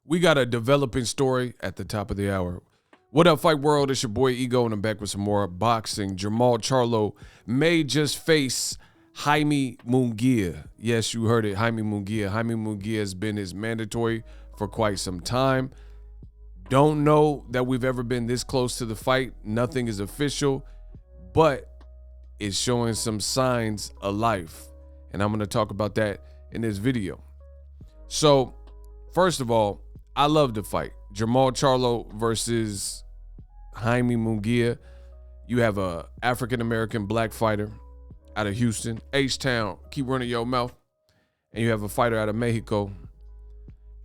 We got a developing story at the top of the hour. What up, Fight World? It's your boy Ego, and I'm back with some more boxing. Jermall Charlo may just face Jaime Munguia. Yes, you heard it, Jaime Munguia. Jaime Munguia has been his mandatory for quite some time. Don't know that we've ever been this close to the fight. Nothing is official, but it's showing some signs of life. And I'm going to talk about that in this video. So, first of all, I love the fight. Jermall Charlo versus Jaime Munguia. You have a African-American black fighter out of Houston, H-Town, keep running your mouth. And you have a fighter out of Mexico,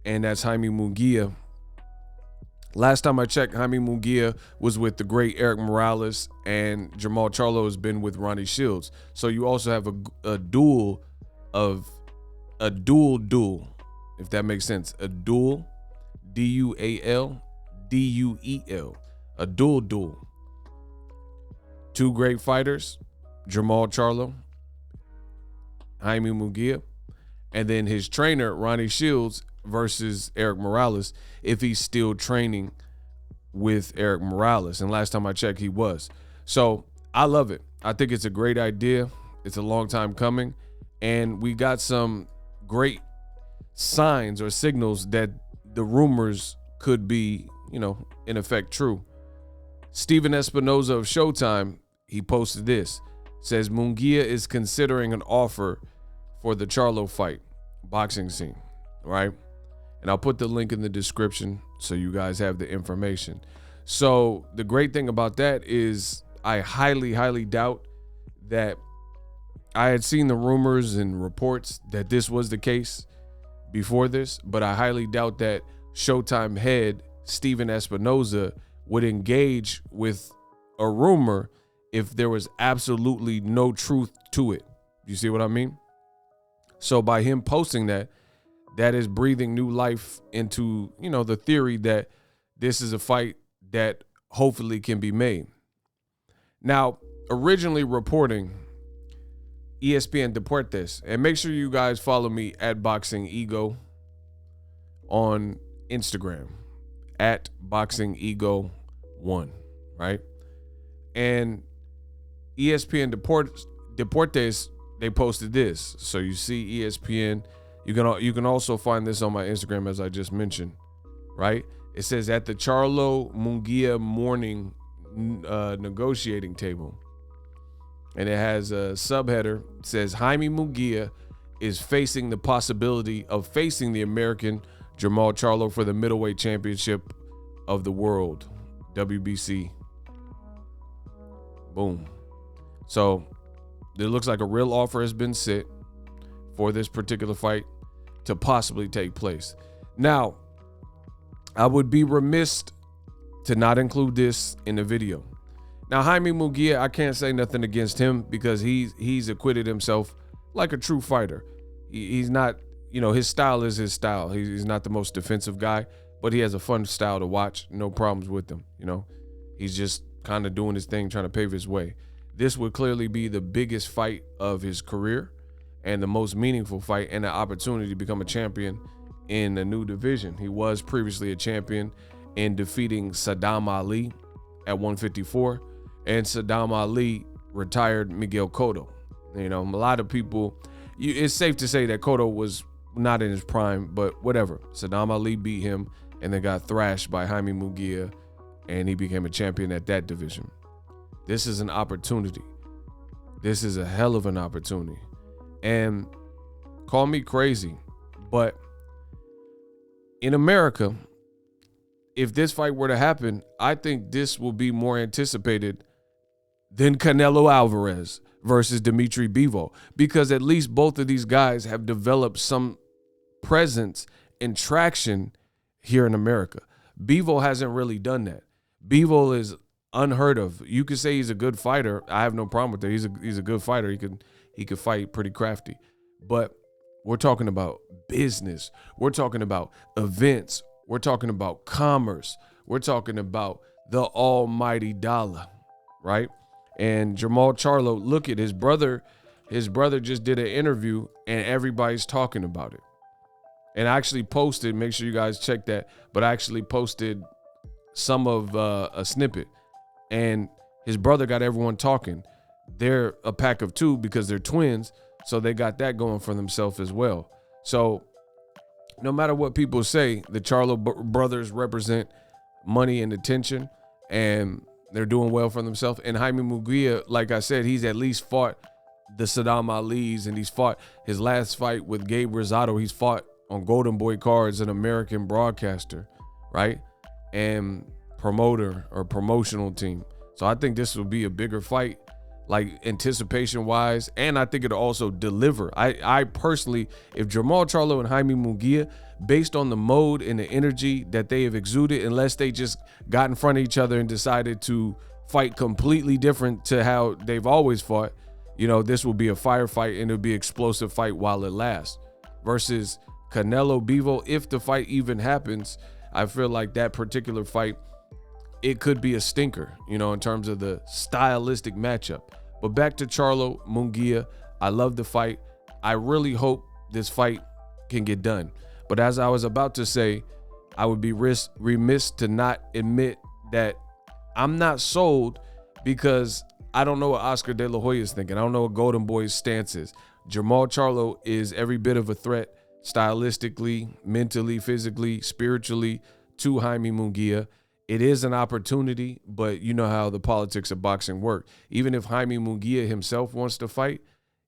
and that's Jaime Munguia. Last time I checked, Jaime Munguia was with the great Erik Morales, and Jermall Charlo has been with Ronnie Shields. So you also have a duel, if that makes sense. A duel, D-U-A-L, D-U-E-L, a duel. Two great fighters, Jermall Charlo, Jaime Munguia, and then his trainer, Ronnie Shields, versus Erik Morales, if he's still training with Erik Morales. And last time I checked, he was. So I love it. I think it's a great idea. It's a long time coming. And we got some great signs or signals that the rumors could be, in effect true. Steven Espinoza of Showtime, he posted this. Says Munguia is considering an offer for the Charlo fight boxing scene, right? And I'll put the link in the description so you guys have the information. So the great thing about that is I highly, highly doubt that I had seen the rumors and reports that this was the case before this, but I highly doubt that Showtime head Steven Espinoza would engage with a rumor if there was absolutely no truth to it. You see what I mean? So by him posting that is breathing new life into, the theory that this is a fight that hopefully can be made. Now, originally reporting ESPN Deportes, and make sure you guys follow me at Boxingego on Instagram, at Boxingego1, right? And ESPN Deportes, they posted this. So you see ESPN. You can also find this on my Instagram, as I just mentioned, right? It says at the Charlo Munguia morning negotiating table. And it has a subheader. It says Jaime Munguia is facing the possibility of facing the American Jermall Charlo for the middleweight championship of the world, WBC. Boom. So it looks like a real offer has been set for this particular fight to possibly take place. Now, I would be remiss to not include this in the video. Now, Jaime Munguia, I can't say nothing against him because he's acquitted himself like a true fighter. He's not, his style is his style. He's not the most defensive guy, but he has a fun style to watch. No problems with him, He's just kind of doing his thing, trying to pave his way. This would clearly be the biggest fight of his career and the most meaningful fight, and an opportunity to become a champion in a new division. He was previously a champion in defeating Saddam Ali at 154, and Saddam Ali retired Miguel Cotto. A lot of people, it's safe to say that Cotto was not in his prime, but whatever. Saddam Ali beat him and then got thrashed by Jaime Munguia, and he became a champion at that division. This is an opportunity. This is a hell of an opportunity. And call me crazy, but in America, if this fight were to happen, I think this will be more anticipated than Canelo Alvarez versus Dimitri Bivol, because at least both of these guys have developed some presence and traction here in America. Bivol hasn't really done that. Bivol is unheard of. You could say he's a good fighter. I have no problem with that. He's a good fighter. He could fight pretty crafty. But we're talking about business. We're talking about events. We're talking about commerce. We're talking about the almighty dollar, right? And Jermall Charlo, look at his brother. His brother just did an interview and everybody's talking about it. And I actually posted, make sure you guys check that, but I actually posted some of a snippet, and his brother got everyone talking. They're a pack of two because they're twins, so they got that going for themselves as well. So no matter what people say, the Charlo brothers represent money and attention, and they're doing well for themselves. And Jaime Munguia, like I said, he's at least fought the Saddam Ali's, and he's fought his last fight with Gabe Rosado. He's fought on Golden Boy cards, an American broadcaster, right? And promoter or promotional team. So I think this will be a bigger fight, like anticipation wise, and I think it'll also deliver. I personally, if Jermall Charlo and Jaime Munguia, based on the mode and the energy that they have exuded, unless they just got in front of each other and decided to fight completely different to how they've always fought, you know, this will be a firefight, and it'll be an explosive fight while it lasts. Versus Canelo Bivol, if the fight even happens, I feel like that particular fight, it could be a stinker, you know, in terms of the stylistic matchup. But back to Charlo Munguia, I love the fight. I really hope this fight can get done. But as I was about to say, I would be remiss to not admit that I'm not sold, because I don't know what Oscar De La Hoya is thinking. I don't know what Golden Boy's stance is. Jermall Charlo is every bit of a threat, stylistically, mentally, physically, spiritually, to Jaime Munguia. It is an opportunity, but you know how the politics of boxing work. Even if Jaime Munguia himself wants to fight,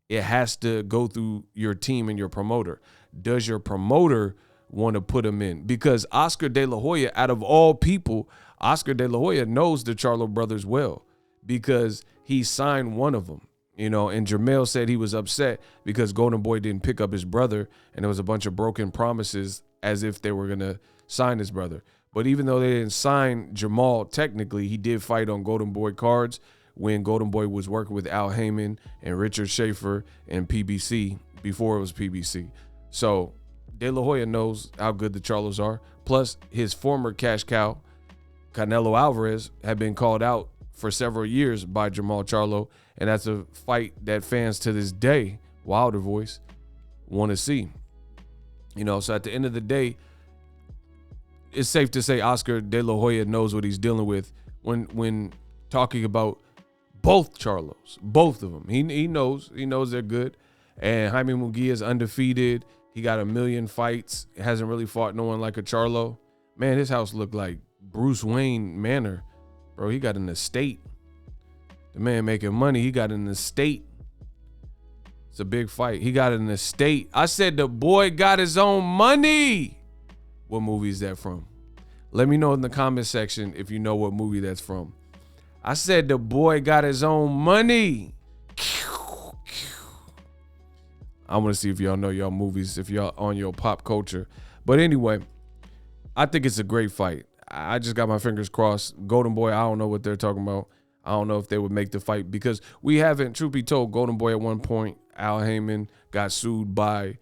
it has to go through your team and your promoter. Does your promoter want to put him in? Because Oscar De La Hoya, out of all people, Oscar De La Hoya knows the Charlo brothers well, because he signed one of them. You know, and Jermall said he was upset because Golden Boy didn't pick up his brother, and there was a bunch of broken promises as if they were going to sign his brother. But even though they didn't sign Jamal, technically, he did fight on Golden Boy cards when Golden Boy was working with Al Heyman and Richard Schaefer and PBC before it was PBC. So De La Hoya knows how good the Charlos are. Plus, his former cash cow, Canelo Alvarez, had been called out for several years by Jermall Charlo, and that's a fight that fans to this day, Wilder voice, want to see. You know, so at the end of the day, it's safe to say Oscar De La Hoya knows what he's dealing with when talking about both Charlos, both of them. He knows they're good. And Jaime Munguia is undefeated. He got 1 million fights. Hasn't really fought no one like a Charlo. Man, his house looked like Bruce Wayne Manor. Bro, he got an estate. The man making money, he got an estate. It's a big fight. He got an estate. I said the boy got his own money. What movie is that from? Let me know in the comment section if you know what movie that's from. I said the boy got his own money. I want to see if y'all know y'all movies, if y'all on your pop culture. But anyway, I think it's a great fight. I just got my fingers crossed. Golden Boy, I don't know what they're talking about. I don't know if they would make the fight, because we haven't, truth be told, Golden Boy at one point, Al Heyman got sued by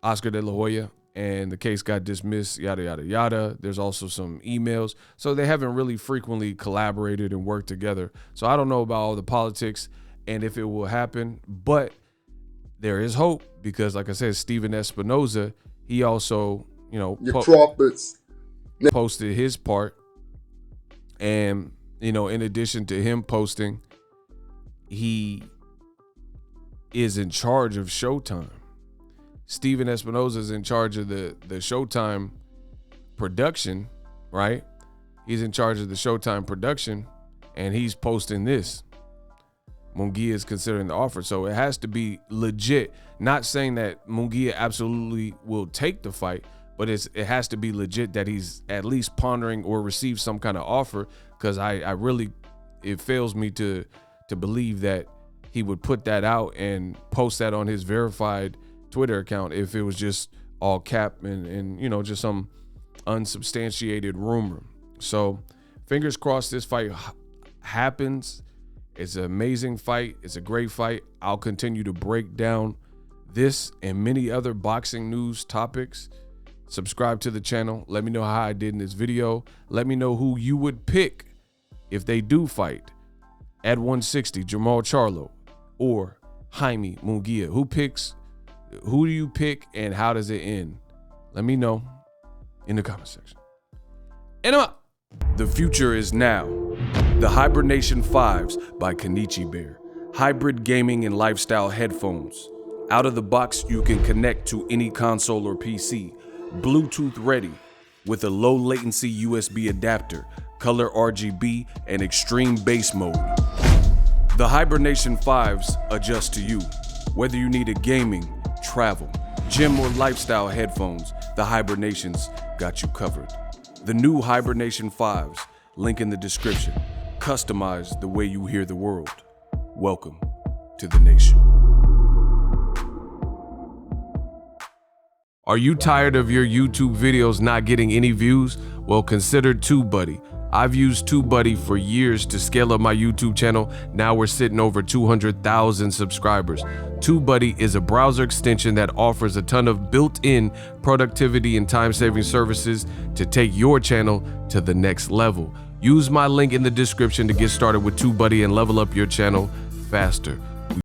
Oscar De La Hoya, and the case got dismissed, yada, yada, yada. There's also some emails. So they haven't really frequently collaborated and worked together. So I don't know about all the politics and if it will happen, but there is hope, because like I said, Steven Espinoza, he also, you know, posted his part. And, you know, in addition to him posting, he is in charge of Showtime. Steven Espinoza is in charge of the Showtime production, right? He's in charge of the Showtime production, and he's posting this. Munguia is considering the offer, so it has to be legit. Not saying that Munguia absolutely will take the fight, but it has to be legit that he's at least pondering or received some kind of offer, because I really, it fails me to believe that he would put that out and post that on his verified Twitter account if it was just all cap and you know, just some unsubstantiated rumor. So fingers crossed this fight happens. It's an amazing fight. It's a great fight. I'll continue to break down this and many other boxing news topics. Subscribe to the channel. Let me know how I did in this video. Let me know who you would pick if they do fight at 160, Jermall Charlo or Jaime Munguia. Who do you pick and how does it end? Let me know in the comment section. And I'm out. The future is now. The Hibernation 5s by Kenichi Bear. Hybrid gaming and lifestyle headphones. Out of the box, you can connect to any console or PC. Bluetooth ready with a low latency USB adapter, color RGB, and extreme bass mode. The Hibernation 5s adjust to you. Whether you need a gaming, travel, gym, or lifestyle headphones, the Hibernations got you covered. The new Hibernation 5s, link in the description. Customize the way you hear the world. Welcome to the nation. Are you tired of your YouTube videos not getting any views? Well, consider TubeBuddy. I've used TubeBuddy for years to scale up my YouTube channel. Now we're sitting over 200,000 subscribers. TubeBuddy is a browser extension that offers a ton of built-in productivity and time-saving services to take your channel to the next level. Use my link in the description to get started with TubeBuddy and level up your channel faster.